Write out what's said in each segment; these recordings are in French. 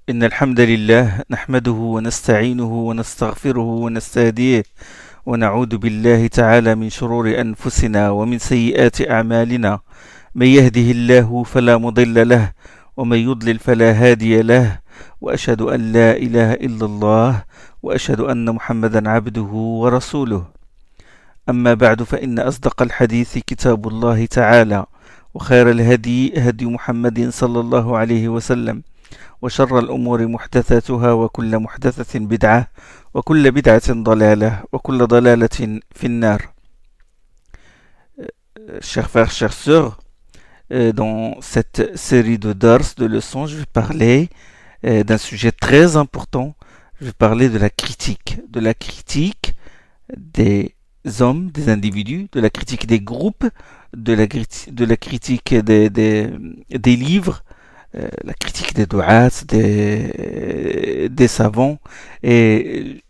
إن الحمد لله نحمده ونستعينه ونستغفره ونستهديه ونعوذ بالله تعالى من شرور أنفسنا ومن سيئات أعمالنا. من يهده الله فلا مضل له ومن يضلل فلا هادي له، وأشهد أن لا إله إلا الله وأشهد أن محمدا عبده ورسوله. أما بعد، فإن أصدق الحديث كتاب الله تعالى، وخير الهدي هدي محمد صلى الله عليه وسلم، وشر الأمور محدثاتها، وكل محدثة بدعة، وكل بدعة ضلالة، وكل ضلالة في النار. Chers frères, chères sœurs, dans cette série de dars, de leçons, je vais parler d'un sujet très important. Je vais parler de la critique des hommes, des individus, de la critique des groupes, de la critique des livres, la critique des du'ats, des savants. Et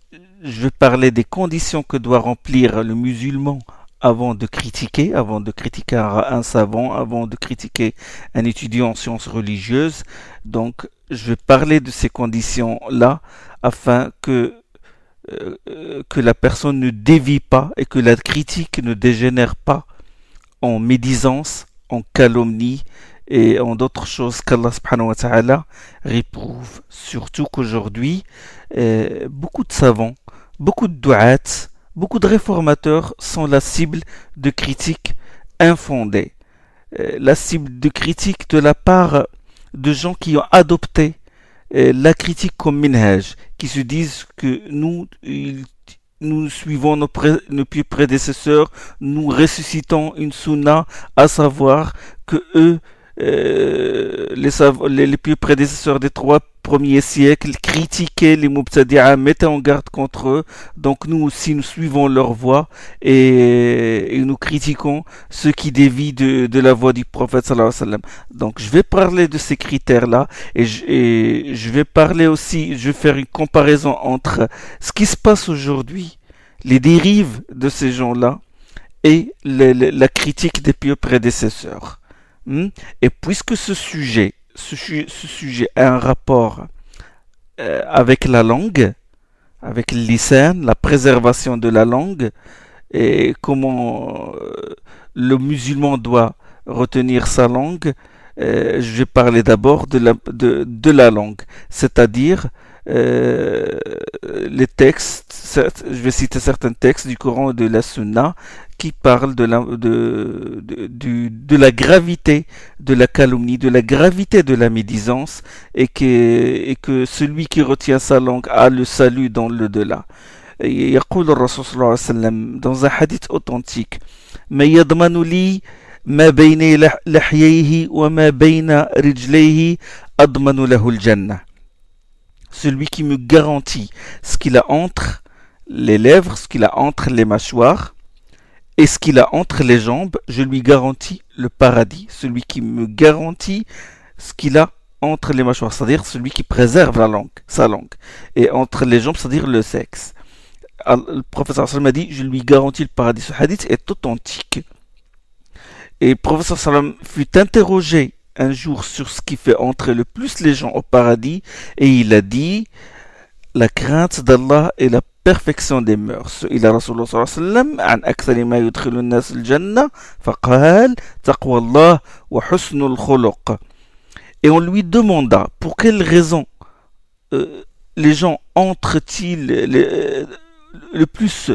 je vais parler des conditions que doit remplir le musulman avant de critiquer un savant, avant de critiquer un étudiant en sciences religieuses. Donc, je vais parler de ces conditions-là afin que la personne ne dévie pas et que la critique ne dégénère pas en médisance, en calomnie et en d'autres choses qu'Allah subhanahu wa ta'ala réprouve. Surtout qu'aujourd'hui, beaucoup de savants, beaucoup de du'ats, beaucoup de réformateurs sont la cible de critiques infondées. La cible de critiques de la part de gens qui ont adopté la critique comme minhaj, qui se disent que nous suivons nos pieux prédécesseurs, nous ressuscitons une sunna, à savoir que eux, les pieux prédécesseurs des 3 premiers siècles critiquaient les mubtadi'a, mettaient en garde contre eux. Donc nous aussi, nous suivons leur voie et nous critiquons ceux qui dévient de la voie du prophète sallallahu alayhi wa sallam. Donc je vais parler de ces critères-là et je vais parler aussi, je vais faire une comparaison entre ce qui se passe aujourd'hui, les dérives de ces gens-là et la critique des pieux prédécesseurs. Et puisque ce sujet a un rapport avec la langue, avec le lisan, la préservation de la langue, et comment le musulman doit retenir sa langue, je vais parler d'abord de la langue, c'est-à-dire les textes. Je vais citer certains textes du Coran et de la Sunna qui parlent de la gravité de la calomnie, de la gravité de la médisance, et que celui qui retient sa langue a le salut dans le delà. يقول الرسول صلى الله عليه وسلم dans un hadith authentique: ما يضمن لي ما بين لحييه وما بين رجليه أضمن له الجنة. Celui qui me garantit ce qu'il a entre les lèvres, ce qu'il a entre les mâchoires et ce qu'il a entre les jambes, je lui garantis le paradis. Celui qui me garantit ce qu'il a entre les mâchoires, c'est-à-dire celui qui préserve sa langue, et entre les jambes, c'est-à-dire le sexe. Le professeur sallam a dit: je lui garantis le paradis. Ce hadith est authentique. Et le professeur sallam fut interrogé un jour sur ce qui fait entrer le plus les gens au paradis, et il a dit: la crainte d'Allah est la perfection des mœurs. Il a Rasulullah sallallahu alayhi wa sallam عن أكثر ما يدخل الناس الجنة فقال تقوى الله وحسن الخلق. Et on lui demanda pour quelle raison les gens entrent-ils le plus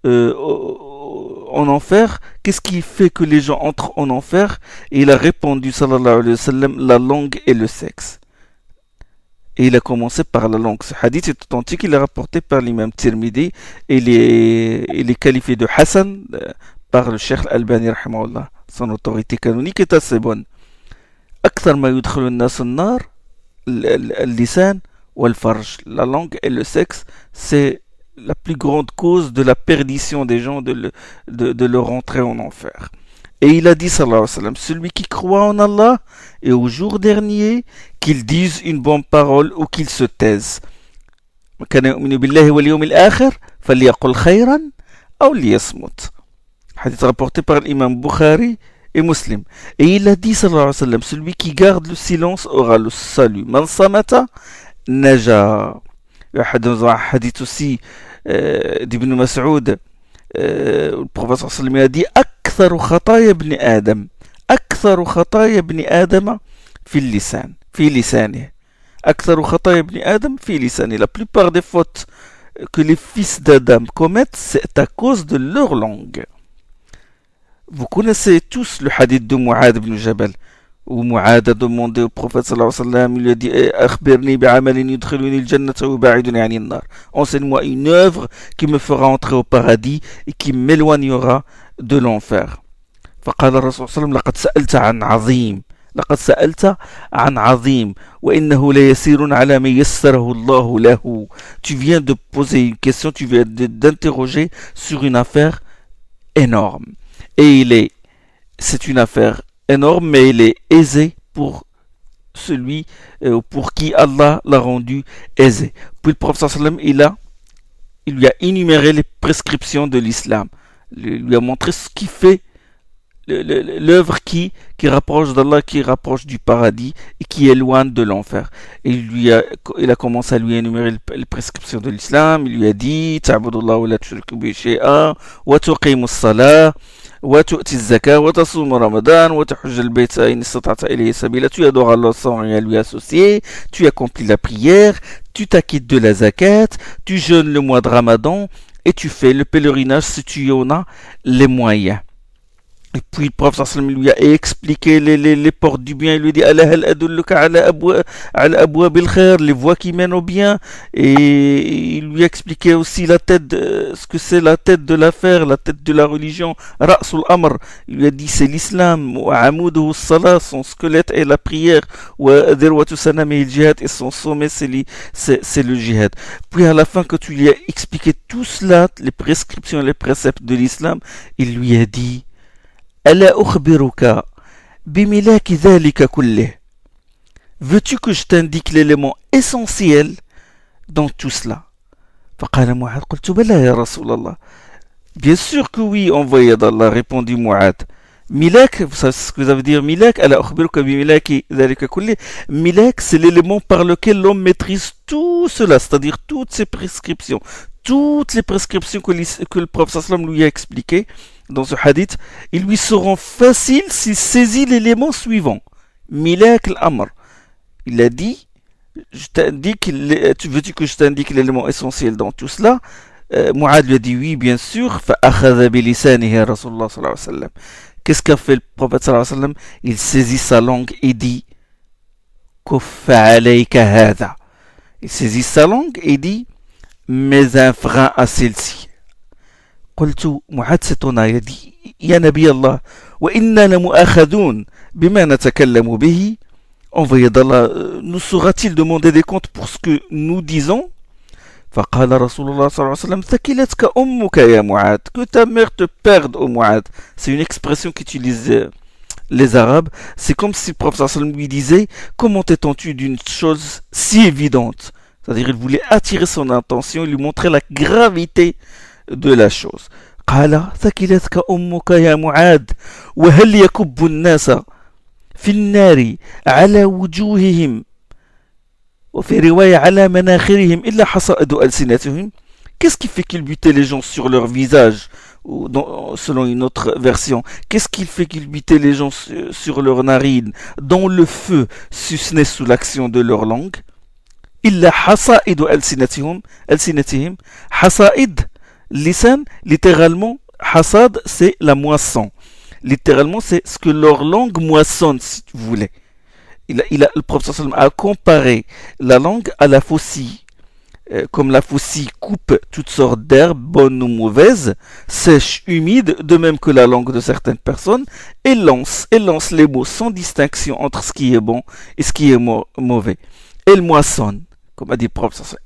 en enfer, qu'est-ce qui fait que les gens entrent en enfer? Et il a répondu sallallahu alayhi wa sallam: la langue et le sexe. Et il a commencé par la langue. Ce hadith est authentique, il est rapporté par l'imam Tirmidhi et il est qualifié de Hassan par le Cheikh Al-Albani rahimahullah. Son autorité canonique est assez bonne. أكثر ما يدخل الناس النار اللسان والفرج. La langue et le sexe, c'est la plus grande cause de la perdition des gens, de leur entrée en enfer. Et il a dit sallallahu alayhi wa sallam: celui qui croit en Allah et au jour dernier, qu'il dise une bonne parole ou qu'il se taise. كان يؤمن بالله واليوم الآخر فليقل خيرا أو ليصمت. Hadith rapporté par l'imam Bukhari et Muslim. Et il a dit sallallahu alayhi wa sallam: celui qui garde le silence aura le salut. Man samata نجا. dans un hadith aussi d'Ibn Mas'ud, le prophète sallallahu alayhi wa sallam a dit أكثر خطايا ابن آدم أكثر خطايا ابن آدم في اللسان في لسانه أكثر خطايا ابن آدم في لسانه. La plupart des fautes que les fils d'Adam commettent, c'est à cause de leur langue. Vous connaissez tous le hadith de Mu'ad ibn Jabal, où Mu'ad a demandé au prophète sallallahu alayhi wa sallam, il lui a dit أخبرني بعمل يدخلني الجنة ويبعدني عن النار. Enseigne-moi une œuvre qui me fera entrer au paradis et qui m'éloignera de l'enfer. فقال الرسول صلى الله عليه وسلم لقد سألت عن عظيم لقد سألت عن عظيم وإنه ليسير على من يسره الله له. Tu viens de poser une question, tu viens d'interroger sur une affaire énorme. Et c'est une affaire énorme, mais elle est aisée pour celui pour qui Allah l'a rendu aisé. Puis le prophète sallallahu alayhi wa sallam, il lui a énuméré les prescriptions de l'islam. Il lui a montré ce qui fait l'œuvre qui rapproche d'Allah, qui rapproche du paradis et qui éloigne de l'enfer. Et il a commencé à lui énumérer les prescriptions de l'islam. Il lui a dit Ta'budullah wa la tushriku bihi shay'an wa tuqimus salah wa tu'ti az-zakah wa tasum ramadan wa tahujj al-bayt in istata'ta ilayhi sabila. Tu adores Allah sans rien lui associer, tu accomplis la prière, tu t'acquittes de la zakat, tu jeûnes le mois de Ramadan et tu fais le pèlerinage si tu en as les moyens. Et puis le prophète sallam lui a expliqué les portes du bien. Il lui dit Ala hal adulluka ala abwa bil khair, les voies qui mènent au bien. Et il lui a expliqué aussi ce que c'est la tête de l'affaire, la tête de la religion. Ra'sul amr, il lui a dit c'est l'islam. Wa amuduhu salat, son squelette est la prière. Wa dirwatu sanami al jihad, et son sommet c'est le jihad. Puis à la fin, quand tu lui as expliqué tout cela, les prescriptions, les préceptes de l'islam, il lui a dit ألا أخبرك بملاك ذلك كله. Veux-tu que je t'indique l'élément essentiel dans tout cela? فقال معاذ قلت بلى يا رسول الله. Bien sûr que oui, envoyé d'Allah, répondit Mu'ad. Milak, vous savez ce que ça veut dire Milak? ألا أخبرك بملاك ذلك كله. Milak, c'est l'élément par lequel l'homme maîtrise tout cela, c'est-à-dire toutes ses prescriptions. Toutes les prescriptions que le prophète sallam lui a expliquées dans ce hadith, ils lui seront faciles s'il saisit l'élément suivant. Milak al-amr. Il a dit, veux-tu que je t'indique l'élément essentiel dans tout cela? Mu'ad lui a dit oui, bien sûr. فأخذ بلسانه رسول الله صلى الله عليه وسلم. Qu'est-ce qu'a fait le prophète sallallahu alayhi wa sallam? Il saisit sa langue et dit كف عليك هذا. Il saisit sa langue et dit mais un frein à celle-ci. قلت معاذ s'étonna, il a dit يا نبي الله وإنا لمؤاخذون بما نتكلم به. Envoyé d'Allah, nous sera-t-il demander des comptes pour ce que nous disons? فقال رسول الله صلى الله عليه وسلم ثكلتك أمك يا معاذ. Que ta mère te perde, ô Mu'ad. C'est une expression qu'utilisent les Arabes. C'est comme si le prophète sallallahu alayhi wa sallam lui disait comment t'étends-tu d'une chose si évidente? C'est-à-dire, il voulait attirer son attention, lui montrer la gravité de la chose. قال ثكلتك أمك يا معاذ وهل يكب الناس في النار على وجوههم وفي رواية على مناخرهم إلا حصائد ألسنتهم. Qu'est-ce qui fait qu'ils butaient les gens sur leur visage? Selon une autre version, qu'est-ce qui fait qu'ils butaient les gens sur leurs narines, dont le feu susnait sous l'action de leur langue? إلا حصائد ألسنتهم. حصائد lisan, littéralement, hasad, c'est la moisson. Littéralement, c'est ce que leur langue moissonne, si vous voulez. Le prophète sallam a comparé la langue à la faucille. Comme la faucille coupe toutes sortes d'herbes, bonnes ou mauvaises, sèches, humides, de même que la langue de certaines personnes, et lance les mots sans distinction entre ce qui est bon et ce qui est mauvais. Elle moissonne. Comme a dit le prophète,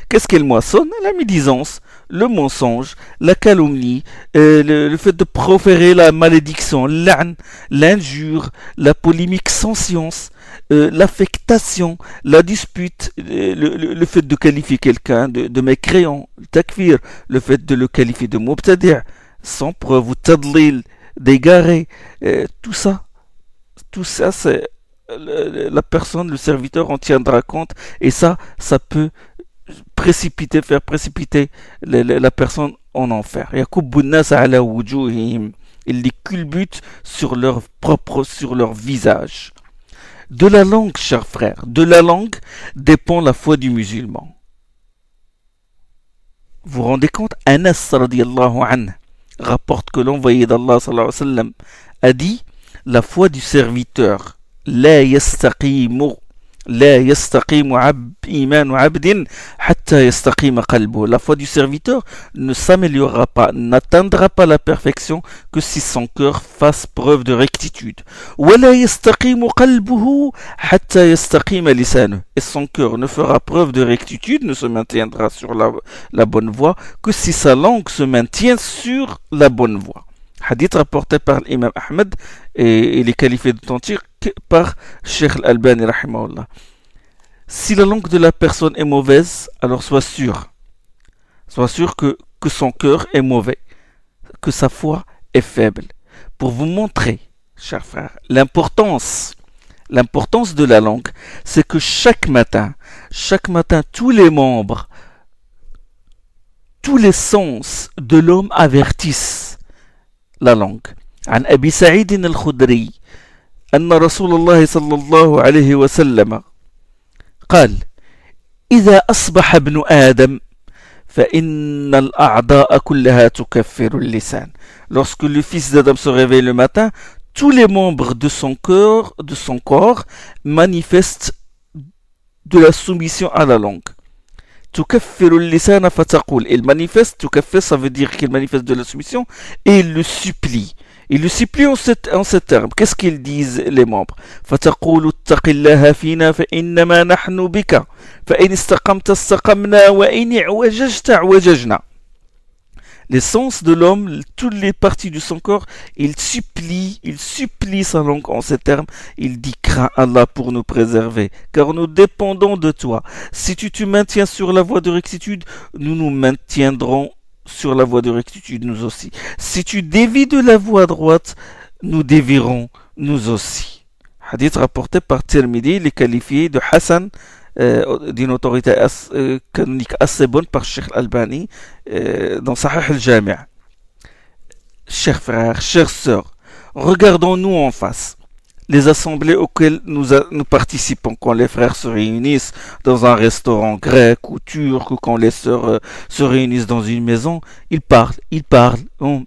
qu'est-ce qu'elle moissonne? La médisance, le mensonge, la calomnie, le fait de proférer la malédiction, l'injure, la polémique sans science, l'affectation, la dispute, le fait de qualifier quelqu'un de mécréant, le takfir, le fait de le qualifier de mubtadi' sans preuve, ou tadlil, d'égaré, tout ça c'est la personne, le serviteur en tiendra compte, et ça peut faire précipiter la personne en enfer. Il les culbute sur leur visage. De la langue, chers frères, de la langue dépend la foi du musulman. Vous vous rendez compte, Anas radiallahu anhu rapporte que l'envoyé d'Allah sallallahu alayhi wa sallam a dit: la foi du serviteur, la yastaqimu imanu abdin hatta yastaqima qalbu. La foi du serviteur ne s'améliorera pas, n'atteindra pas la perfection que si son cœur fasse preuve de rectitude. Wala yastaqimu qalbuhu hatta yastaqima lisanu. Et son cœur ne fera preuve de rectitude, ne se maintiendra sur la bonne voie que si sa langue se maintient sur la bonne voie. Hadith rapporté par l'imam Ahmed et il est qualifié d'authentique par Cheikh Al-Albani rahimahullah. Si la langue de la personne est mauvaise, alors sois sûr que son cœur est mauvais, que sa foi est faible. Pour vous montrer, chers frères, l'importance de la langue, c'est que chaque matin, tous les membres, tous les sens de l'homme avertissent la langue. عن أبي سعيد الخدري أن رسول الله صلى الله عليه وسلم قال: إذا أصبح ابن آدم فإن الأعضاء كلها تكفر اللسان. Lorsque le fils d'Adam se réveille le matin, tous les membres de son corps manifestent de la soumission à la langue. تكفر اللسان فتقول. Il manifeste, تكفر, ça veut dire qu'il manifeste de la soumission, et il le supplie. Il le supplie en ces termes. Qu'est-ce qu'ils disent les membres? فتقول اتق الله فينا فإنما نحن بك فإن استقمت استقمنا وإن اعوججت اعوججنا. Les sens de l'homme, toutes les parties de son corps, il supplie sa langue en ces termes. Il dit: crains Allah pour nous préserver, car nous dépendons de toi. Si tu te maintiens sur la voie de rectitude, nous nous maintiendrons sur la voie de rectitude nous aussi. Si tu dévies de la voie droite, nous dévierons nous aussi. Hadith rapporté par Tirmidhi, il est qualifié de Hassan, d'une autorité canonique assez bonne par Cheikh Al-Albani dans Sahih al-Jami'. Chers frères, chères sœurs, regardons-nous en face. Les assemblées auxquelles nous participons, quand les frères se réunissent dans un restaurant grec ou turc, ou quand les sœurs se réunissent dans une maison, ils parlent,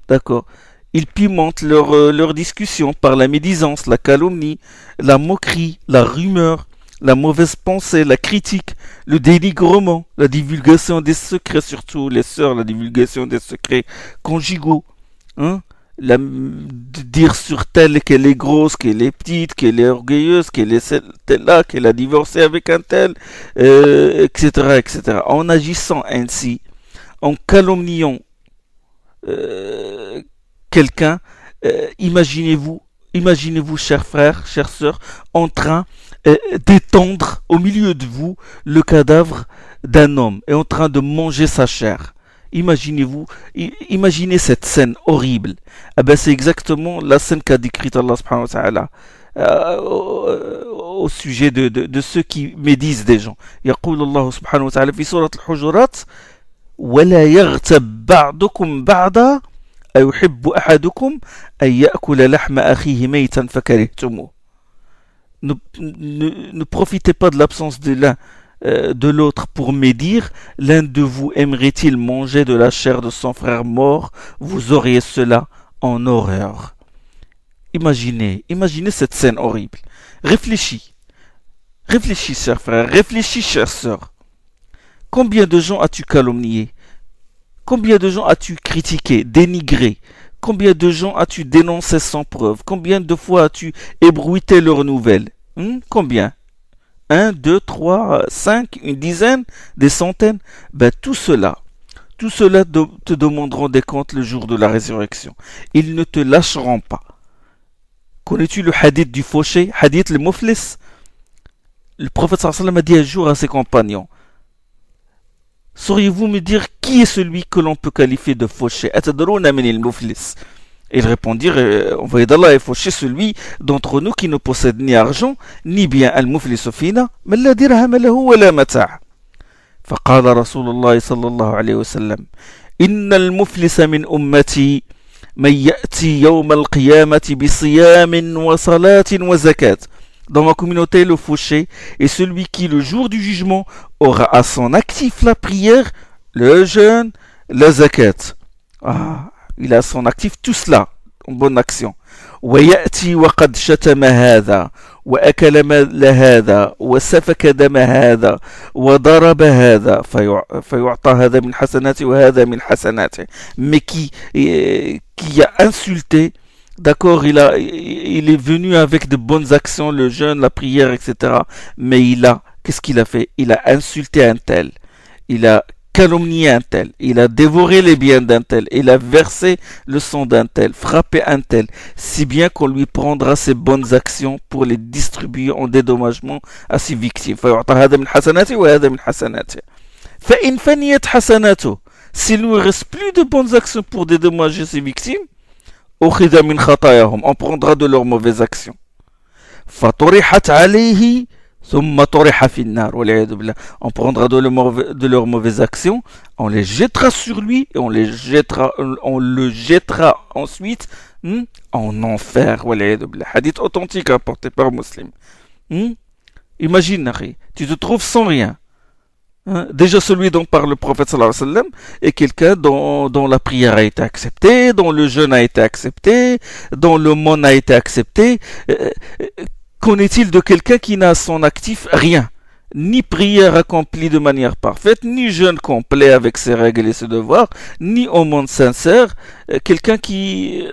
d'accord. Ils pimentent leur discussion par la médisance, la calomnie, la moquerie, la rumeur, la mauvaise pensée, la critique, le dénigrement, la divulgation des secrets, surtout les sœurs, la divulgation des secrets conjugaux, dire sur telle qu'elle est grosse, qu'elle est petite, qu'elle est orgueilleuse, qu'elle est celle-là, qu'elle a divorcé avec un tel, etc., etc. En agissant ainsi, en calomniant quelqu'un, imaginez-vous, chers frères, chères sœurs, en train d'étendre au milieu de vous le cadavre d'un homme et en train de manger sa chair. Imaginez cette scène horrible. C'est exactement la scène qu'a décrite Allah subhanahu wa ta'ala au sujet de ceux qui médisent des gens. يقول الله سبحانه وتعالى في سورة الحجرات: ولا يغتب بعضكم بعضا أيحب أحدكم أن يأكل لحم أخيه ميتا فكرهتموه. Ne profitez pas de l'absence de l'autre pour médire. L'un de vous aimerait-il manger de la chair de son frère mort? Vous auriez cela en horreur. Imaginez cette scène horrible. Réfléchis, chers frères, réfléchis, chères sœurs. Combien de gens as-tu calomnié? Combien de gens as-tu critiqué, dénigré? Combien de gens as-tu dénoncé sans preuve? Combien de fois as-tu ébruité leurs nouvelles? Combien? 1, 2, 3, 5, une dizaine, des centaines? Tout cela te demanderont des comptes le jour de la résurrection. Ils ne te lâcheront pas. Connais-tu le hadith du fauché, hadith le muflis? Le prophète sallallahu alayhi wa sallam a dit un jour à ses compagnons: sauriez-vous me dire qui est celui que l'on peut qualifier de fauché? Atadruna min al-muflis. Ils répondirent, envoyé d'Allah est fauché celui d'entre nous qui ne possède ni argent, ni bien al-muflisu fina, mais la dirham lahu wa la mata'. فقال رسول الله صلى الله عليه وسلم إن المفلس من أمتي من يأتي يوم القيامة بصيام وصلاة وزكاة. Dans ma communauté, le fauché est celui qui, le jour du jugement, aura à son actif la prière, le jeûne, la zakat. Ah, il a à son actif tout cela en bonne action. ويأتي وقد شتم هذا وأكل مال هذا وسفك دم هذا وضرب هذا فيعطى هذا من حسناته وهذا من حسناته. Mais qui a insulté. D'accord, il est venu avec de bonnes actions, le jeûne, la prière, etc. Mais qu'est-ce qu'il a fait? Il a insulté un tel, il a calomnié un tel, il a dévoré les biens d'un tel, il a versé le sang d'un tel, frappé un tel, si bien qu'on lui prendra ses bonnes actions pour les distribuer en dédommagement à ses victimes. S'il ne reste plus de bonnes actions pour dédommager ses victimes, on prendra de leurs mauvaises actions. On prendra de leurs mauvaises actions, on les jettera sur lui et on le jettera ensuite en enfer. Hadith authentique rapporté par Muslim. Imagine, tu te trouves sans rien. Déjà celui dont parle le prophète sallallahu alayhi wa sallam est quelqu'un dont la prière a été acceptée, dont le jeûne a été accepté, dont l'aumône a été accepté. Qu'en est-il de quelqu'un qui n'a à son actif rien? Ni prière accomplie de manière parfaite, ni jeûne complet avec ses règles et ses devoirs, ni aumône sincère. Quelqu'un qui,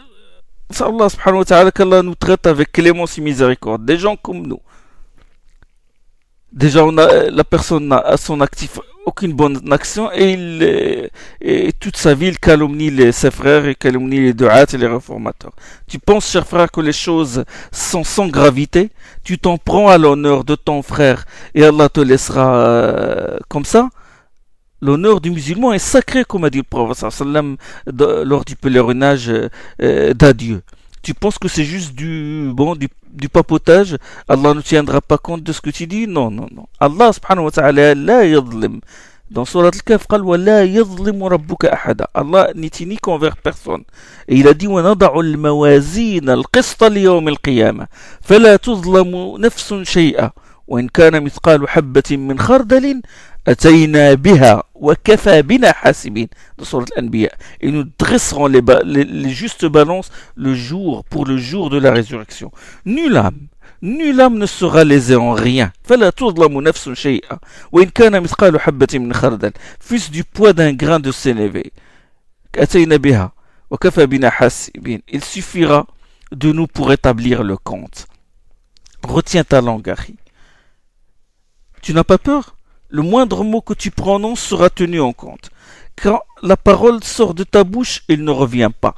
Allah subhanahu wa ta'ala, qu'Allah nous traite avec clémence et miséricorde. Des gens comme nous. Déjà, la personne n'a à son actif aucune bonne action et toute sa vie, il calomnie ses frères, il calomnie les du'at et les réformateurs. Tu penses, cher frère, que les choses sont sans gravité? Tu t'en prends à l'honneur de ton frère et Allah te laissera comme ça? L'honneur du musulman est sacré, comme a dit le prophète sallam lors du pèlerinage d'adieu. Tu penses que c'est juste du papotage? Allah ne tiendra pas compte de ce que tu dis? Non, non, non. Allah subhanahu wa ta'ala la yadlim. Dans Surat Al-Kahf, Allah n'est inique envers personne. Et il a dit وَنَضَعُ الْمَوَازِينَ الْقِسْطَ لِيَوْمِ الْقِيَامَةِ فَلَا تُظْلَمُ نَفْسٌ شَيْئًا وَإِنْ كَانَ مِثْقَالُ حَبَّةٍ مِّنْ خَرْدَلٍ أتينا بها وكفى بنا حاسبين. Dans Surat Al-Anbiya. Et nous dresserons les justes balances pour le jour de la résurrection. Nulle âme ne sera lésée en rien. فلا تظلم نفس شيئا وإن كان مثقال حبة من خردل. Fût du poids d'un grain de sénévé. أتينا بها وكفى بنا حاسبين. Il suffira de nous pour établir le compte. Retiens ta langue, Harry. Tu n'as pas peur? Le moindre mot que tu prononces sera tenu en compte. Quand la parole sort de ta bouche, il ne revient pas.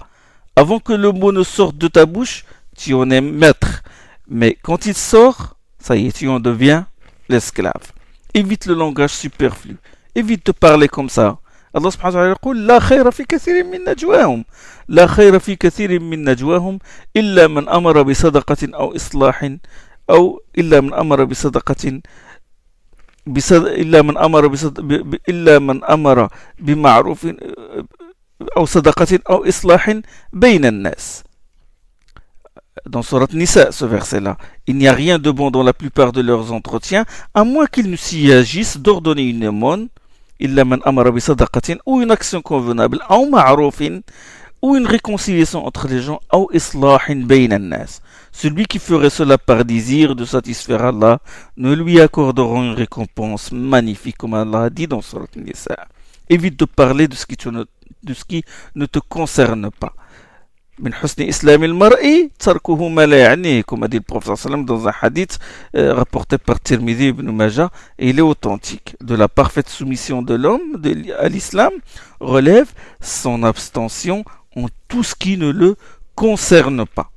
Avant que le mot ne sorte de ta bouche, tu en es maître. Mais quand il sort, ça y est, tu en deviens l'esclave. Évite le langage superflu. Évite de parler comme ça. Allah subhanahu wa ta'ala يقول لا خير في كثير من نجواهم لا خير في كثير من نجواهم إلا من أمر بصدقة أو إصلاح أو إلا من أمر بصدقة إلا من أمر بمعروف أو صدقة أو إصلاح بين الناس. Dans Surat Nisa, ce verset-là, il n'y a rien de bon dans la plupart de leurs entretiens, à moins qu'ils ne s'y agissent d'ordonner une aumône, إلا من أمر بصدقة, ou une action convenable, أو معروف, ou une réconciliation entre les gens, أو إصلاح بين الناس. Celui qui ferait cela par désir de satisfaire Allah, ne lui accorderont une récompense magnifique, comme Allah a dit dans Surat Nisa. Évite de parler de ce qui ne te concerne pas. من حسن إسلام المرء تركه ما لا يعنيه, comme a dit le prophète sallam dans un hadith rapporté par Tirmidhi ibn Majah, et il est authentique. De la parfaite soumission de l'homme à l'islam relève son abstention en tout ce qui ne le concerne pas.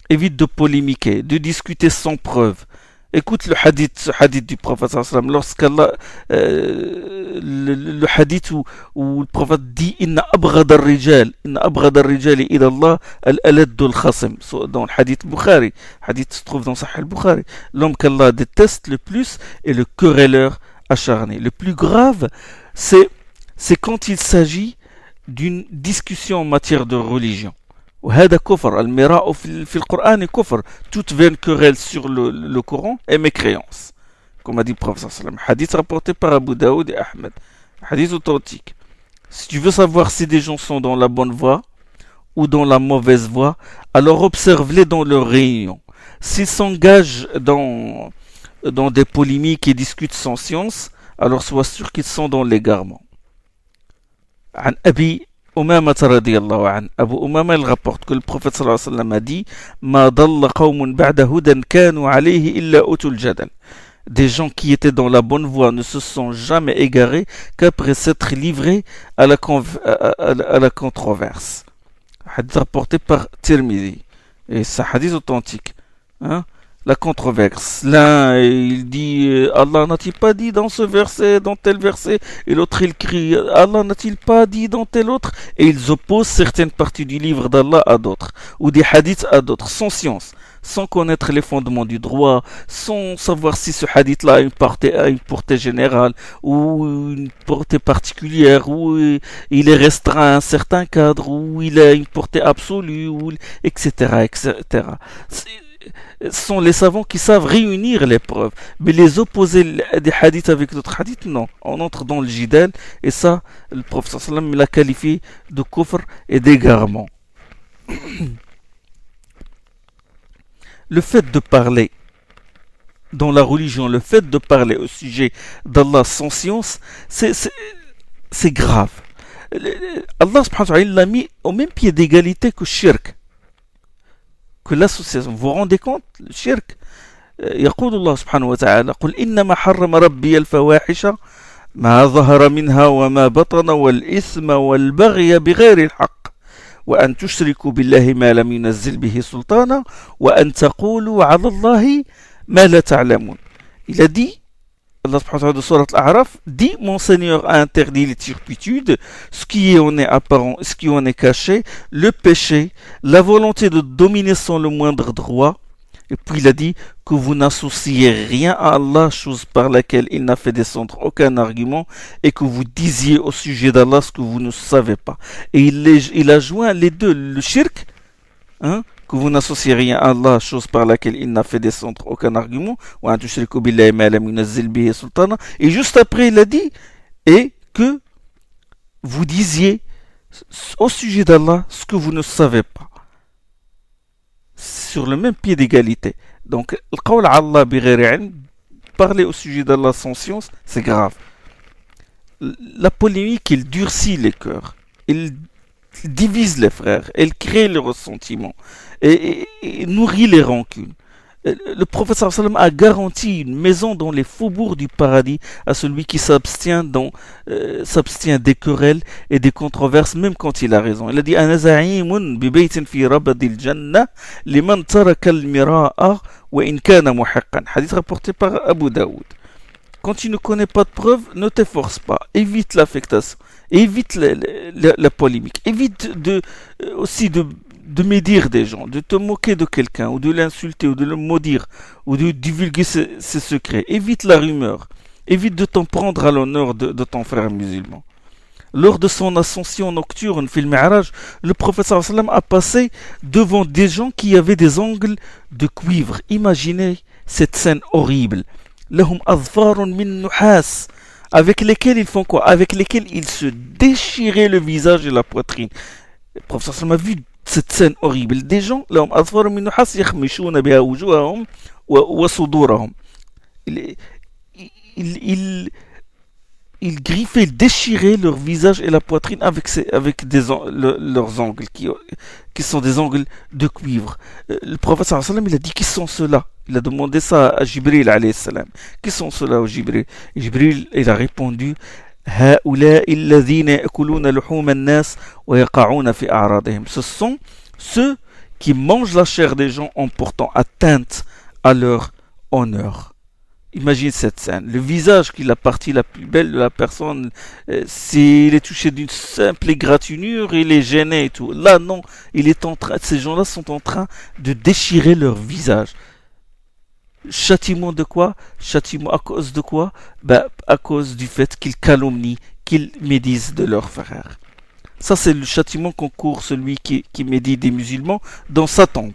Évite de polémiquer, de discuter sans preuve. Écoute ce hadith du prophète sallallahu alayhi wa sallam, lorsqu'Allah, le hadith où le prophète dit Inna abghad al-rijal ila Allah al-alad al-khasim, dans le hadith Bukhari. Le hadith se trouve dans Sahih al-Bukhari. L'homme qu'Allah déteste le plus est le querelleur acharné. Le plus grave, c'est quand il s'agit d'une discussion en matière de religion. وهذا كفر المراء في القرآن كفر. Toute vaine querelle sur le Coran est mécréance, comme a dit le prophète sallallahu alayhi wa sallam. Hadith rapporté par Abu Daoud et Ahmed, hadith authentique. Si tu veux savoir si des gens sont dans la bonne voie ou dans la mauvaise voie, alors observe-les dans leurs réunions. S'ils s'engagent dans des polémiques et discutent sans science, alors sois sûr qu'ils sont dans l'égarement. عن أبي أمامة رضي الله عنه. أبو أمامة il rapporte que le prophète صلى الله عليه وسلم a dit ما ضل قوم بعد هدى كانوا عليه إلا أوتوا الجدل. Des gens qui étaient dans la bonne voie ne se sont jamais égarés qu'après s'être livrés à la controverse. Hadith rapporté par Tirmidhi. Et c'est un hadith authentique. Hein? La controverse. L'un, il dit Allah n'a-t-il pas dit dans ce verset, dans tel verset, et l'autre il crie Allah n'a-t-il pas dit dans tel autre, et ils opposent certaines parties du livre d'Allah à d'autres, ou des hadiths à d'autres, sans science, sans connaître les fondements du droit, sans savoir si ce hadith-là a une portée générale, ou une portée particulière, ou il est restreint à un certain cadre, ou il a une portée absolue, ou, etc., etc. Ce sont les savants qui savent réunir les preuves, mais les opposer des hadiths avec d'autres hadiths, non. On entre dans le jidal, et ça, le prophète sallallahu alayhi wa sallam l'a qualifié de kufr et d'égarement. Le fait de parler dans la religion, le fait de parler au sujet d'Allah sans science, c'est grave. Allah subhanahu wa ta'ala l'a mis au même pied d'égalité que shirk, que l'association. Vous vous rendez compte, le shirk, يقول الله سبحانه وتعالى قل إنما حرم ربي الفواحش ما ظهر منها وما بطن والإثم والبغي بغير الحق وأن تشركوا بالله ما لم ينزل به سلطانا وأن تقولوا على الله ما لا تعلمون. Il a dit, Allah subhanahu wa ta'ala de Surat Al-A'raf dit, mon Seigneur a interdit les turpitudes, ce qui en est apparent, ce qui en est caché, le péché, la volonté de dominer sans le moindre droit. Et puis il a dit que vous n'associez rien à Allah, chose par laquelle il n'a fait descendre aucun argument, et que vous disiez au sujet d'Allah ce que vous ne savez pas. Et il a joint les deux, le shirk, hein, que vous n'associez rien à Allah, chose par laquelle il n'a fait descendre aucun argument, et juste après il a dit, et que vous disiez au sujet d'Allah ce que vous ne savez pas, sur le même pied d'égalité. Donc, parler au sujet d'Allah sans science, c'est grave. La polémique, il durcit les cœurs, il divise les frères, elle crée le ressentiment et nourrit les rancunes. Le prophète sallallahu alayhi wa sallam a garanti une maison dans les faubourgs du paradis à celui qui s'abstient des querelles et des controverses, même quand il a raison. Il a dit Ana za'imun bi baytin fi rabadil jannah liman taraka al-mira'a wa in kana muhiqqan. Hadith rapporté par Abu Daoud. Quand tu ne connais pas de preuves, ne t'efforce pas, évite l'affectation, évite la polémique, évite aussi de médire des gens, de te moquer de quelqu'un, ou de l'insulter, ou de le maudire, ou de divulguer ses secrets. Évite la rumeur, évite de t'en prendre à l'honneur de ton frère musulman. Lors de son ascension nocturne, fil Mi'raj, le prophète sallallahu alayhi wa sallam a passé devant des gens qui avaient des ongles de cuivre. Imaginez cette scène horrible. Lahum adfarun min nuhas, avec lesquels ils font quoi? Avec lesquels ils se déchiraient le visage et la poitrine. Le prophète sallallahu alayhi wa sallam a vu cette scène horrible. Des gens, lahum adfarun min nuhas yakhmishuna biha wujuhahum wa sudurahum. Ils griffaient, ils déchiraient leur visage et la poitrine avec leurs ongles, qui sont des ongles de cuivre. Le prophète sallallahu alayhi wa sallam, il a dit, qui sont ceux-là? Il a demandé ça à Jibril alayhi salam. Qui sont ceux-là au Jibril? Et Jibril, il a répondu, ce sont ceux qui mangent la chair des gens en portant atteinte à leur honneur. Imagine cette scène. Le visage qui est la partie la plus belle de la personne, s'il est touché d'une simple égratignure, il est gêné et tout. Là, non. Ces gens-là sont en train de déchirer leur visage. Châtiment de quoi? Châtiment à cause de quoi? À cause du fait qu'ils calomnient, qu'ils médisent de leurs frères. Ça, c'est le châtiment qu'encourt celui qui médit des musulmans dans sa tombe.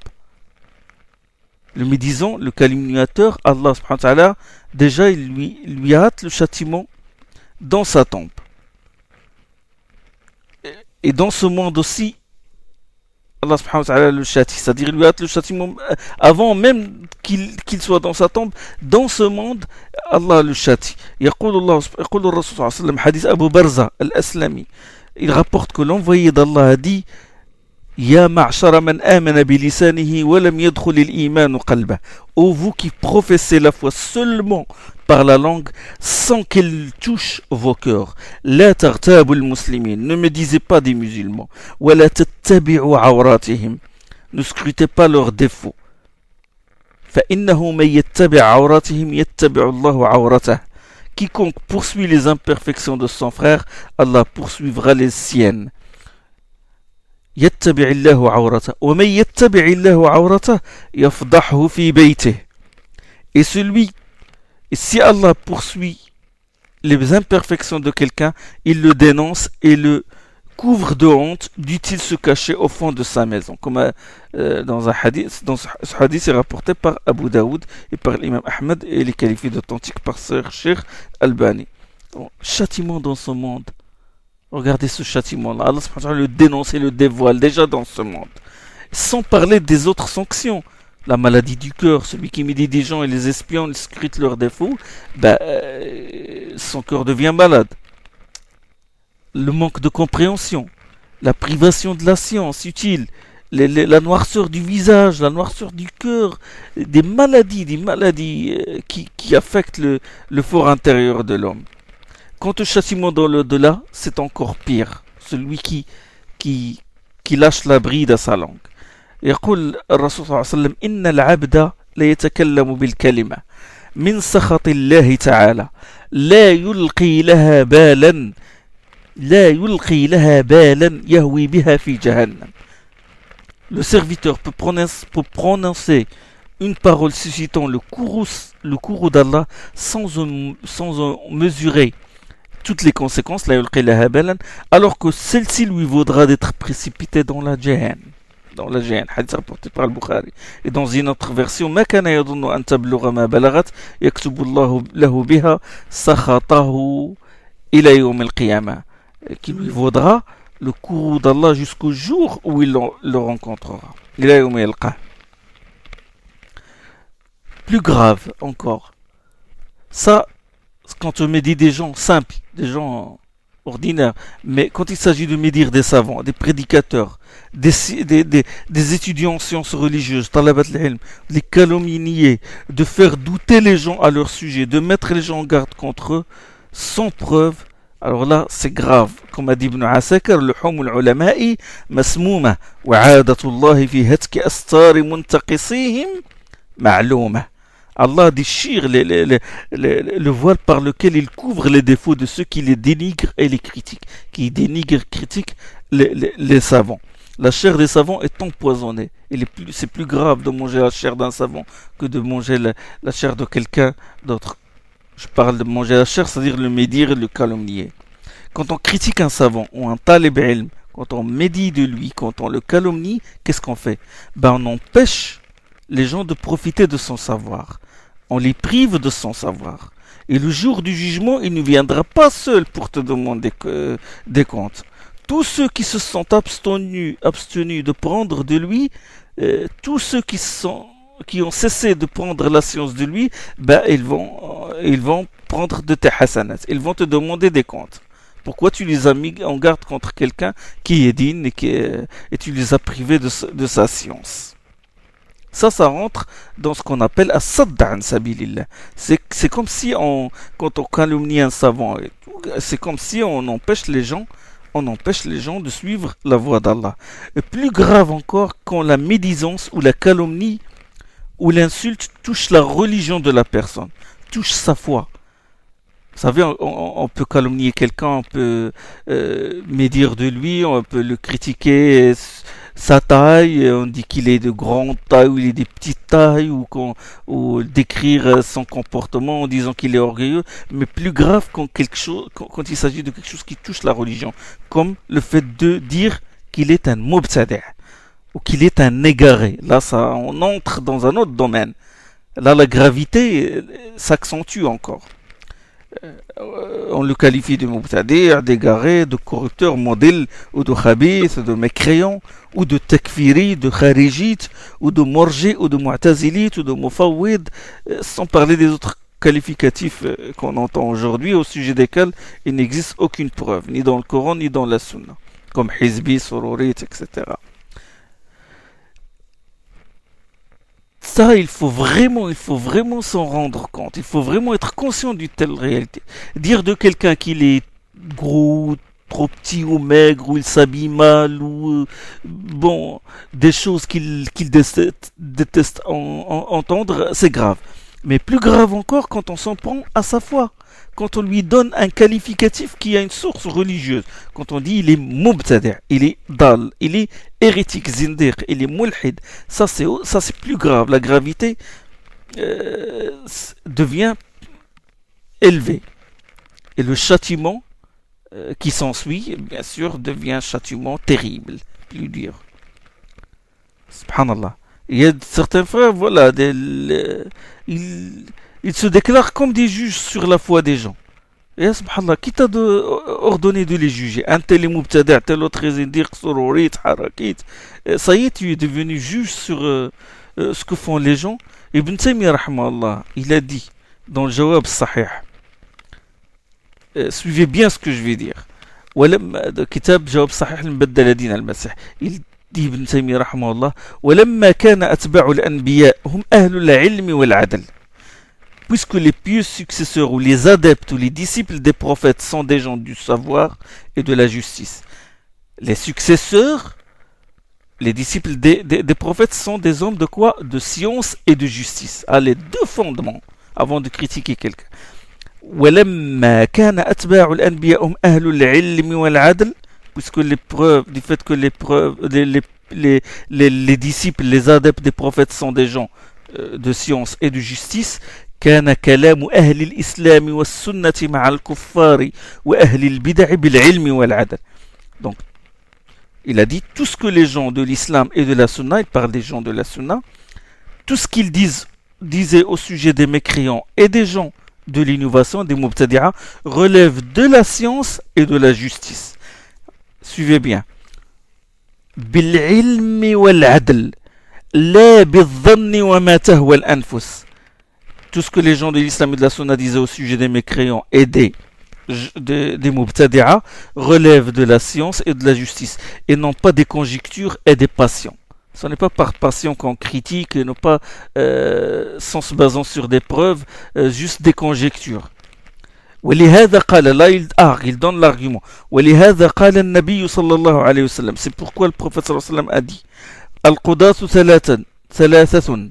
Le médisant, le calomniateur, Allah subhanahu wa ta'ala, déjà il lui hâte le châtiment dans sa tombe. Et dans ce monde aussi, Allah subhanahu wa ta'ala le châtie, c'est-à-dire il lui hâte le châtiment avant même qu'il soit dans sa tombe. Dans ce monde, Allah le châtie. يقول الرسول صلى الله عليه وسلم حديث أبو برزة الأسلمي. Il rapporte que l'envoyé d'Allah a dit: Ya ma'shara man amana bilisanihi wa lam yadkhul al-iman qalbah. Ô vous qui professez la foi seulement par la langue sans qu'elle touche vos cœurs. La tartabu al-muslimin. Ne me disez pas des musulmans. Wa la tattabi'u awratihim. Ne scrutez pas leurs défauts. Fa innahu man yattabi' awratihim yattabi'u Allahu awratah. Quiconque poursuit les imperfections de son frère, Allah poursuivra les siennes. يتبع الله عورته ومن يتبع الله عورته يفضحه في بيته. Et si Allah poursuit les imperfections de quelqu'un, il le dénonce et le couvre de honte, dût-il se cacher au fond de sa maison. Comme dans un hadith, ce hadith est rapporté par Abu Daoud et par l'imam Ahmed et il est qualifié d'authentique par Sir Sheikh Albani. Châtiment dans ce monde. Regardez ce châtiment-là. Allah subhanahu wa ta'ala le dénonce et le dévoile déjà dans ce monde. Sans parler des autres sanctions. La maladie du cœur, celui qui médit des gens et les espionne, il scrute leurs défauts, son cœur devient malade. Le manque de compréhension, la privation de la science utile, la noirceur du visage, la noirceur du cœur, des maladies qui affectent le fort intérieur de l'homme. Quant au châtiment dans l'au-delà, c'est encore pire. Celui qui lâche la bride à sa langue. يقول الرسول صلى الله عليه وسلم إن العبد لا يتكلم بالكلمة من سخط الله تعالى لا يلقي لها بالا يهوي بها في جهنم. Le serviteur peut prononcer une parole suscitant le courroux d'Allah sans en mesurer toutes les conséquences, alors que celle-ci lui vaudra d'être précipité dans la Jahannam. Hadith rapporté par Al-Bukhari. Et dans une autre version, ما كان يظن أن تبلغ ما بلغت يكتب الله له بها سخطه إلى يوم القيامة, qui lui vaudra le courroux d'Allah jusqu'au jour où il le rencontrera. إلى يوم يلقاه. Plus grave encore, ça, quand on médit des gens simples, des gens ordinaires, mais quand il s'agit de médire des savants, des prédicateurs, des étudiants en sciences religieuses, talabat al-ilm, les calomnier, de faire douter les gens à leur sujet, de mettre les gens en garde contre eux, sans preuve, alors là, c'est grave. Comme a dit Ibn Asakir, le humul ulama'i masmouma, wa 'adatullahi fi hatki astari muntaqisihim ma'louma. Allah déchire le voile par lequel il couvre les défauts de ceux qui les dénigrent et les critiquent, critiquent les savants. La chair des savants est empoisonnée. C'est plus grave de manger la chair d'un savant que de manger la chair de quelqu'un d'autre. Je parle de manger la chair, c'est-à-dire le médire et le calomnier. Quand on critique un savant ou un talib ilm, quand on médit de lui, quand on le calomnie, qu'est-ce qu'on fait? On empêche les gens de profiter de son savoir. On les prive de son savoir. Et le jour du jugement, il ne viendra pas seul pour te demander des comptes. Tous ceux qui se sont abstenus de prendre de lui, tous ceux qui ont cessé de prendre la science de lui, ils vont prendre de tes hasanats. Ils vont te demander des comptes. Pourquoi tu les as mis en garde contre quelqu'un qui est digne et tu les as privés de sa science? Ça rentre dans ce qu'on appelle as-sadd an sabilillah. C'est comme si quand on calomnie un savant, c'est comme si on empêche les gens de suivre la voie d'Allah. Et plus grave encore, quand la médisance ou la calomnie où l'insulte touche la religion de la personne, touche sa foi. Vous savez, on peut calomnier quelqu'un, on peut médire de lui, on peut le critiquer, sa taille, on dit qu'il est de grande taille ou il est de petite taille, ou décrire son comportement en disant qu'il est orgueilleux, mais plus grave quand il s'agit de quelque chose qui touche la religion, comme le fait de dire qu'il est un mubtadi' ou qu'il est un égaré. Là, on entre dans un autre domaine. Là, la gravité s'accentue encore. On le qualifie de mubtadi', d'égaré, de corrupteur, modèle, ou de khabith, de mécréant, ou de takfiri, de kharijite, ou de morji, ou de mu'tazilite, ou de mufawwid, sans parler des autres qualificatifs qu'on entend aujourd'hui, au sujet desquels il n'existe aucune preuve, ni dans le Coran, ni dans la Sunna, comme hizbi, sororite, etc. Ça, il faut vraiment s'en rendre compte. Il faut vraiment être conscient d'une telle réalité. Dire de quelqu'un qu'il est gros, trop petit ou maigre, ou il s'habille mal, ou bon, des choses qu'il déteste entendre, c'est grave. Mais plus grave encore quand on s'en prend à sa foi. Quand on lui donne un qualificatif qui a une source religieuse. Quand on dit il est mubtadi', il est dal, il est hérétique, zindiq, il est mulhid. Ça c'est plus grave. La gravité devient élevée. Et le châtiment qui s'ensuit, bien sûr, devient un châtiment terrible. Plus dur. Subhanallah. Il y a certains frères, voilà, ils se déclarent comme des juges sur la foi des gens. Et subhanallah, qui t'a ordonné de les juger? Un tel est mubtada', tel autre est zindiq, sororit, harakit. Ça y est, tu es devenu juge sur ce que font les gens. Ibn Taymiyyah, rahmahullah, il a dit dans le Jawab Sahih, suivez bien ce que je vais dire. Le kitab Jawab Sahih al-Mubaddal din al-Masih. Il dit Ibn Taymiyyah, rahmahullah, ولما كان أتباع الأنبياء هم أهل العلم والعدل. Puisque les pieux successeurs ou les adeptes ou les disciples des prophètes sont des gens du savoir et de la justice. Les successeurs, les disciples des prophètes sont des hommes de quoi? De science et de justice. Ah, les deux fondements avant de critiquer quelqu'un. ولما كان أتباع الأنبياء هم أهل العلم والعدل, puisque les preuves du fait que les disciples, les adeptes des prophètes sont des gens de science et de justice, كان كلام أهل الإسلام والسنة مع الكفار وأهل البدع بالعلم والعدل. Donc, il a dit tout ce que les gens de l'islam et de la sunna, il parle des gens de la sunna, tout ce qu'ils disaient au sujet des mécréants et des gens de l'innovation, des mubtadi'a, relève de la science et de la justice. Suivez bien. بالعلم والعدل لا بالظن وما تهوى الأنفس. Tout ce que les gens de l'islam et de la sunna disaient au sujet des mécréants et des mubtadi'a relève de la science et de la justice et non pas des conjectures et des passions. Ce n'est pas par passion qu'on critique et non pas sans se basant sur des preuves, juste des conjectures. ولهذا قال, là il donne l'argument. ولهذا قال النبي صلى الله عليه وسلم. C'est pourquoi le prophète صلى الله عليه وسلم a dit القضاة ثلاثة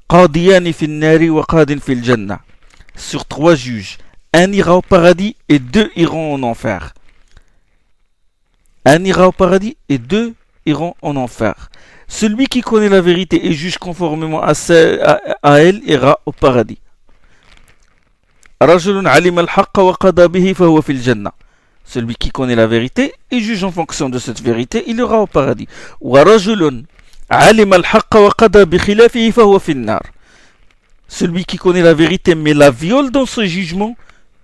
قاضيان في النار وقاد في الجنة. Sur 3 juges, un ira au paradis et 2 iront en enfer. Un ira au paradis et 2 iront en enfer. Celui qui connaît la vérité et juge conformément à elle ira au paradis. رجل علم الحق وقضى به فهو في الجنة. Celui qui connaît la vérité et juge en fonction de cette vérité, il ira au paradis. ورجل علم الحق وقضى بخلافه فهو في النار. Celui qui connaît la vérité mais la viole dans ce jugement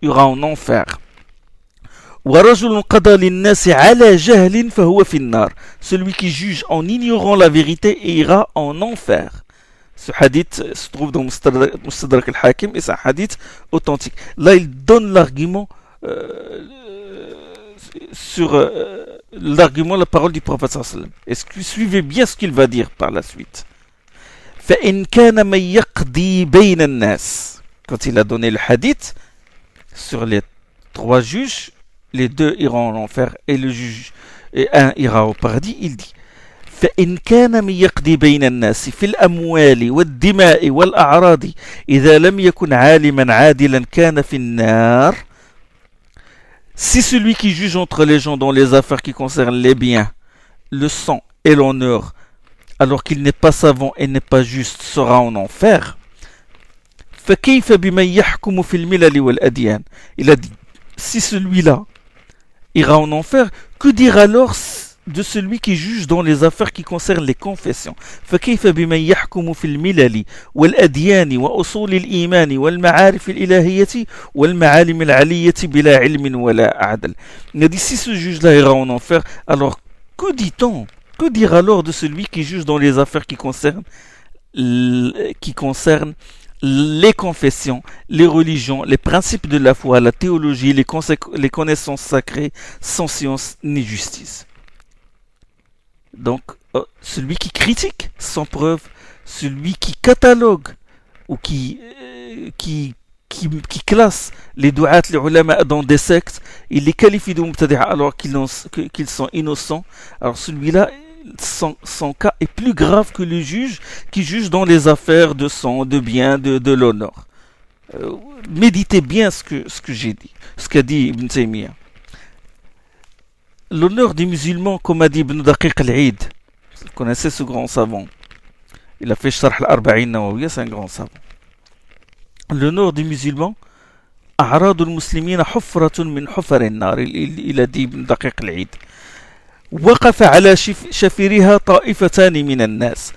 ira en enfer. ورجل قضى للناس على جهل فهو في النار. Celui qui juge en ignorant la vérité ira en enfer. Ce hadith se trouve dans Mustadrak al-Hakim et c'est un hadith authentique. Là, il donne l'argument sur l'argument, la parole du prophète sallallahu alayhi wa sallam. Suivez bien ce qu'il va dire par la suite. فَإِنْ كَانَ مَنْ يَقْضِي بَيْنَ النَّاسِ. Quand il a donné le hadith sur les 3 juges, les 2 iront en enfer et le juge et un ira au paradis, il dit فإن كان من يقضي بين الناس في الأموال والدماء والأعراض إذا لم يكن عالما عادلا كان في النار. Si celui qui juge entre les gens dans les affaires qui concernent les biens, le sang et l'honneur, alors qu'il n'est pas savant et n'est pas juste, sera en enfer. فكيف بمن يحكم في الملل والأديان. Il a dit, si celui-là ira en enfer, que dire alors de celui qui juge dans les affaires qui concernent les confessions. فكيف بمن يحكم في الملل والأديان وأصول الإيمان والمعارف الإلهية والمعالم العلية بلا علم ولا عدل. Il a dit, si ce juge-là ira en enfer, alors que dit-on? Que dire alors de celui qui juge dans les affaires qui concernent les confessions, les religions, les principes de la foi, la théologie, les connaissances sacrées, sans science ni justice. Donc, celui qui critique sans preuve, celui qui catalogue ou qui classe les du'at, les ulama dans des sectes, il les qualifie de mubtadi'a alors qu'ils sont innocents. Alors celui-là, son cas est plus grave que le juge qui juge dans les affaires de sang, de bien, de l'honneur. Méditez bien ce que j'ai dit, ce qu'a dit Ibn Taymiyyah. L'honneur des musulmans, comme a dit Ibn Daqiq al-Eid, vous connaissez ce grand savant, il a fait Sharh al-Arba'in Nawawiyya, c'est un grand savant. L'honneur des musulmans, أعراض المسلمين حفرة من حفر النار, il a dit Ibn Daqiq al-Eid. وقف على شفيرها طائفتان من الناس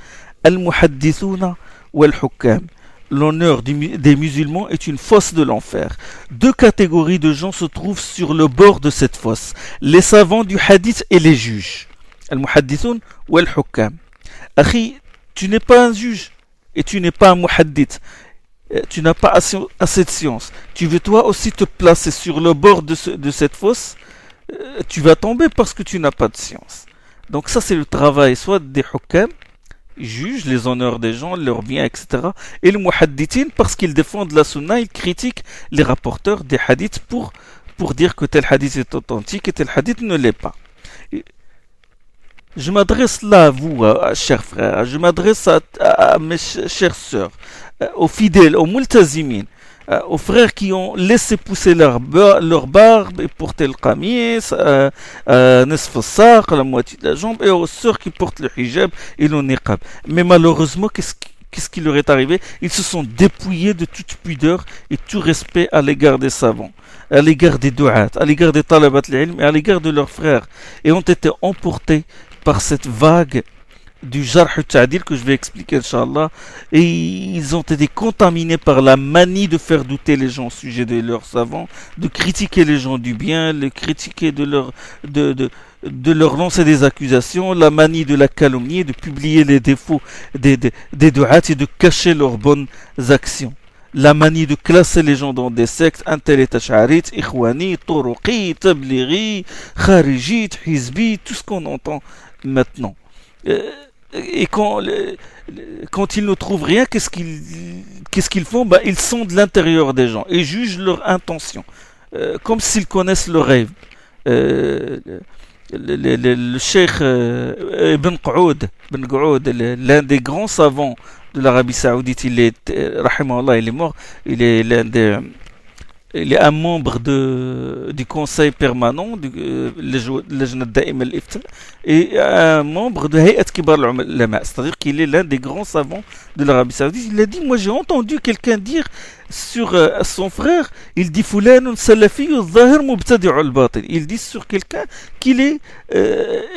المحدثون والحكام. L'honneur des musulmans est une fosse de l'enfer. Deux catégories de gens se trouvent sur le bord de cette fosse. Les savants du hadith et les juges. Al-muhaddithun ou al-hukam. Akhi, tu n'es pas un juge et tu n'es pas un muhaddith. Tu n'as pas assez de science. Tu veux toi aussi te placer sur le bord de cette fosse. Tu vas tomber parce que tu n'as pas de science. Donc ça c'est le travail soit des hukam, ils jugent les honneurs des gens, leurs biens, etc. Et le muhaddithin, parce qu'ils défendent la sunna, ils critiquent les rapporteurs des hadiths pour dire que tel hadith est authentique et tel hadith ne l'est pas. Je m'adresse là à vous, chers frères, je m'adresse à mes chères sœurs, aux fidèles, aux multazimin, aux frères qui ont laissé pousser leur barbe et porter le qamis, nisf al-saq, la moitié de la jambe, et aux sœurs qui portent le hijab et le niqab. Mais malheureusement, qu'est-ce qui leur est arrivé? Ils se sont dépouillés de toute pudeur et tout respect à l'égard des savants, à l'égard des du'at, à l'égard des talabat al-ilm et à l'égard de leurs frères, et ont été emportés par cette vague du jarh al-ta'dil que je vais expliquer inchallah, et ils ont été contaminés par la manie de faire douter les gens au sujet de leurs savants, de critiquer les gens du bien, de critiquer de leur lancer des accusations, la manie de la calomnie, de publier les défauts des du'at et de cacher leurs bonnes actions. La manie de classer les gens dans des sectes, un tel est ash'arit, ikhwani, turuqi, tablighi, kharijit, hizbi, tout ce qu'on entend maintenant. Et quand ils ne trouvent rien, qu'est-ce qu'ils font? Ils sont de l'intérieur des gens et jugent leur intention, comme s'ils connaissent le rêve. Le cheikh Ibn Qa'oud, l'un des grands savants de l'Arabie Saoudite, rahimahullah, il est mort, il est un membre du conseil permanent de Lajnat Da'ima al-Ifta et un membre de Hay'at Kibar al-Ulama, c'est-à-dire qu'il est l'un des grands savants de l'Arabie Saoudite. Il a dit, moi j'ai entendu quelqu'un dire sur son frère, il dit Fulanun salafi al-zahir mubtadi'u al-batin. Il dit sur quelqu'un qu'il est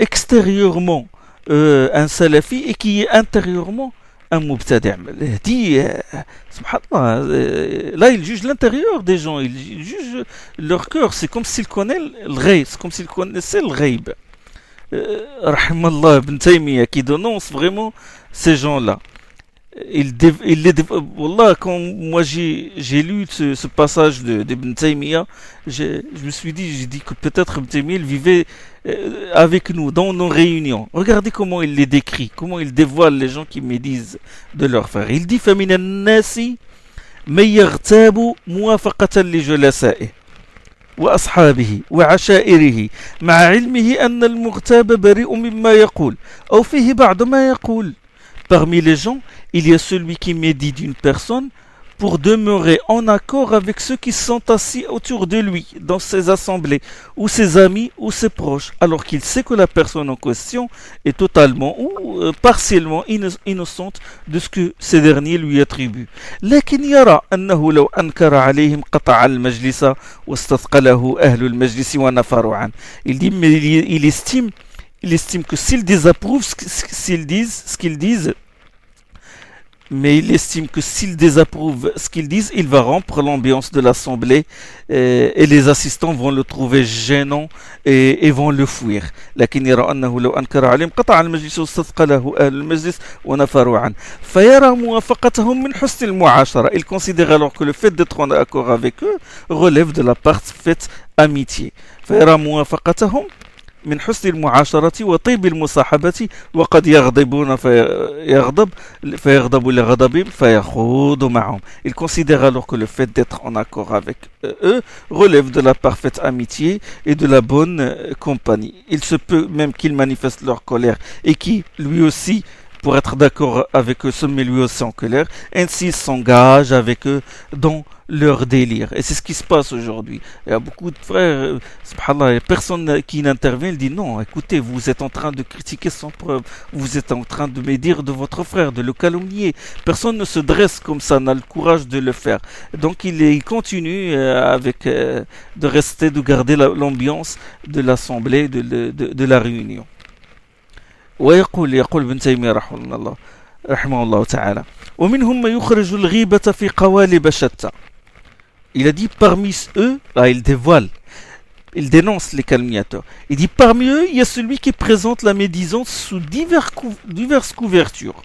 extérieurement un salafi et qui est intérieurement un mubtadi'. Il dit, subhanallah, là il juge l'intérieur des gens, il juge leur cœur, c'est comme s'il connaît le ghaib, c'est comme s'il connaissait le ghaib. Rahimallah Ibn Taymiyyah qui dénonce vraiment ces gens-là. Wallah, quand moi j'ai lu ce passage d'Ibn Taymiyyah, je me suis dit, j'ai dit que peut-être Ibn Taymiyyah vivait avec nous dans nos réunions. Regardez comment il les décrit, comment il dévoile les gens qui médisent de leur frère. Il dit فَمِنَ النَّاسِ مَنْ يَغْتَابُ مُوَافَقَةً لِجُلَسَائِهِ. وأصحابه وعشائره مع علمه أن المغتاب بريء مما يقول أو فيه بعض ما يقول. Parmi les gens, il y a celui qui médit d'une personne pour demeurer en accord avec ceux qui sont assis autour de lui, dans ses assemblées, ou ses amis, ou ses proches, alors qu'il sait que la personne en question est totalement ou partiellement innocente de ce que ces derniers lui attribuent. لكن يرى أنه لو أنكر عليهم قطع المجلس واستثقله أهل المجلس ونفروا عنه. Il dit, mais il estime que s'ils désapprouvent ce qu'ils disent, mais il estime que s'il désapprouve ce qu'ils disent, il va rompre l'ambiance de l'assemblée et les assistants vont le trouver gênant et vont le fuir. لكن يرى أنه لو أنكر عليهم قطع المجلس واستثقله أهل المجلس ونفروا عنه. فيرى موافقتهم من حسن المعاشرة. Il considère alors que le fait d'être en accord avec eux relève de la parfaite amitié. فيرى موافقتهم من حسن المعاشرة وطيب المصاحبة وقد يغضبون فيغضب لغضبهم فيخوض معهم. Il considère alors que le fait d'être en accord avec eux relève de la parfaite amitié et de la bonne compagnie. Il se peut même qu'ils manifestent leur colère et qui, lui aussi, pour être d'accord avec eux, se met lui aussi en colère. Ainsi, il s'engage avec eux dans leur délire. Et c'est ce qui se passe aujourd'hui. Il y a beaucoup de frères, subhanallah, il y a personne qui n'intervient, il dit non, écoutez, vous êtes en train de critiquer sans preuve, vous êtes en train de médire de votre frère, de le calomnier. Personne ne se dresse comme ça, n'a le courage de le faire. Donc il continue de rester, de garder l'ambiance de l'assemblée, de la réunion. ويقول ابن تيمية رحمه الله تعالى ومنهم من يخرج الغيبة في قوالب شتى. Il a dit parmi eux, là il dévoile, il dénonce les calomniateurs. Il dit parmi eux, il y a celui qui présente la médisance sous diverses couvertures.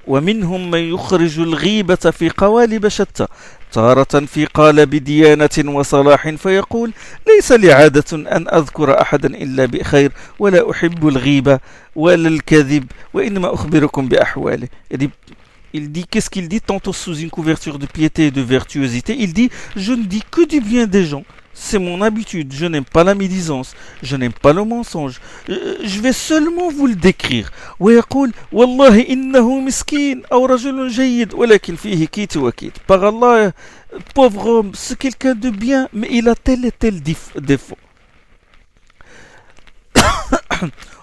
ومنهم من يخرج الغيبة في قوالب شتى تارة في قالب ديانة وصلاح فيقول ليس لي عادة أن أذكر أحدا إلا بخير ولا أحب الغيبة ولا الكذب وإنما أخبركم بأحواله. Il dit, qu'est-ce qu'il dit? Tantôt sous une couverture de piété et de vertuosité, il dit, je ne dis que du bien des gens. C'est mon habitude, je n'aime pas la médisance, je n'aime pas le mensonge. Je vais seulement vous le décrire. ويقول والله إنه مسكين أو رجل جيد ولكن فيه كيت وكيت. Par Allah, pauvre homme, c'est quelqu'un de bien, mais il a tel et tel défaut.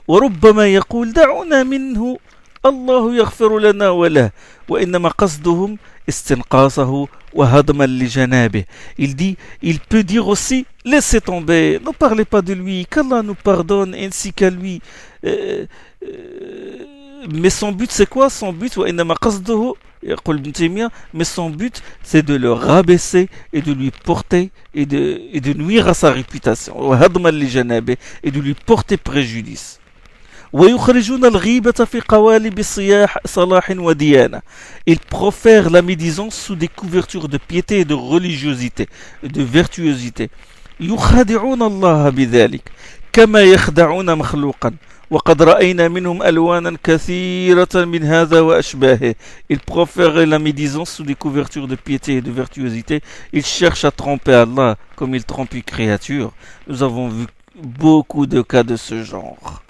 وربما يقول دعونا منه الله يغفر لنا وله وإنما قصدهم استنقاصه وهضما لجنابه. Il dit, il peut dire aussi, laissez tomber, ne parlez pas de lui, qu'Allah nous pardonne ainsi qu'à lui. Mais son but c'est quoi? Son but, وإنما قصده يقول ابن تيمية, mais son but c'est de le rabaisser et de lui porter et de nuire à sa réputation, وهضما لجنابه, et de lui porter préjudice. ويخرجون الغيبة في قوالب صلاح وديانة. Ils profèrent la médisance sous des couvertures de piété et de religiosité, de vertuosité. يخادعون الله بذلك كما يخدعون مخلوقا وقد رأينا منهم ألوانا كثيرة من هذا وأشباهه. Ils profèrent la médisance sous des couvertures de piété et de vertuosité. Ils cherchent à tromper Allah comme ils trompent une créature. Nous avons vu beaucoup de cas de ce genre.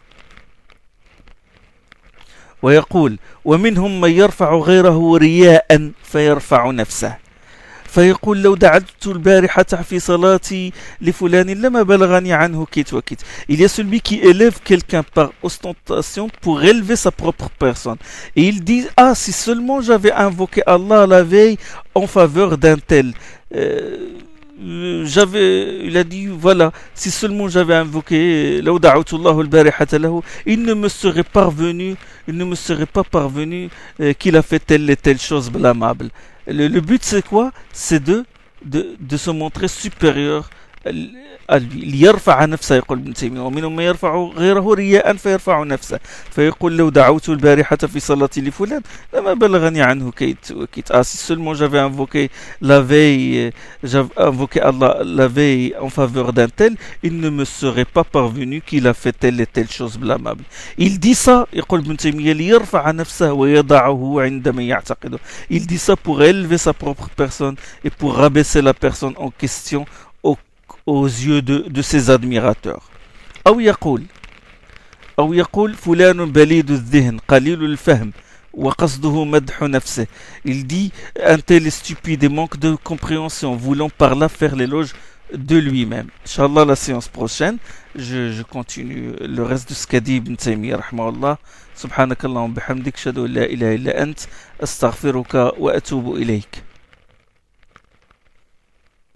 ويقول ومنهم من يرفع غيره رياء فيرفع نفسه فيقول لو دعوت البارحة في صلاتي لفلان لما بلغني عنه كيت وكيت. Il y a celui qui élève quelqu'un par ostentation pour élever sa propre personne. Et il dit, ah, si seulement j'avais invoqué Allah la veille en faveur d'un tel. Il a dit, voilà, si seulement j'avais invoqué لو دعوت الله البارحة له, il ne me serait pas parvenu qu'il a fait telle et telle chose blâmable. Le but c'est quoi? C'est de se montrer supérieur à lui. ليرفع نفسه يقول ابن تيمية ومنهم من يرفع غيره رياء فيرفع نفسه فيقول لو دعوت البارحة في صلاتي لفلان لما بلغني عنه كيت وكيت. Ah, si seulement j'avais invoqué la veille, j'avais invoqué Allah la veille en faveur d'un tel, il ne me serait pas parvenu qu'il a fait telle et telle chose blâmable. Il dit ça, يقول ابن تيمية ليرفع نفسه ويضعه عند من يعتقده. Il dit ça pour élever sa propre personne et pour rabaisser la personne en question aux yeux de ses admirateurs. أو يقول فلان بليد الذهن قليل الفهم وقصده مدح نفسه. Il dit un tel est stupide et manque de compréhension, voulant par là faire l'éloge de lui-même. Inch'Allah, la séance prochaine, je continue le reste de ce qu'a dit Ibn Taymiyyah rahimahullah. Subhanakallahumma bihamdik, shadu la ilaha illa ant, astaghfiruka wa atubu ilayk.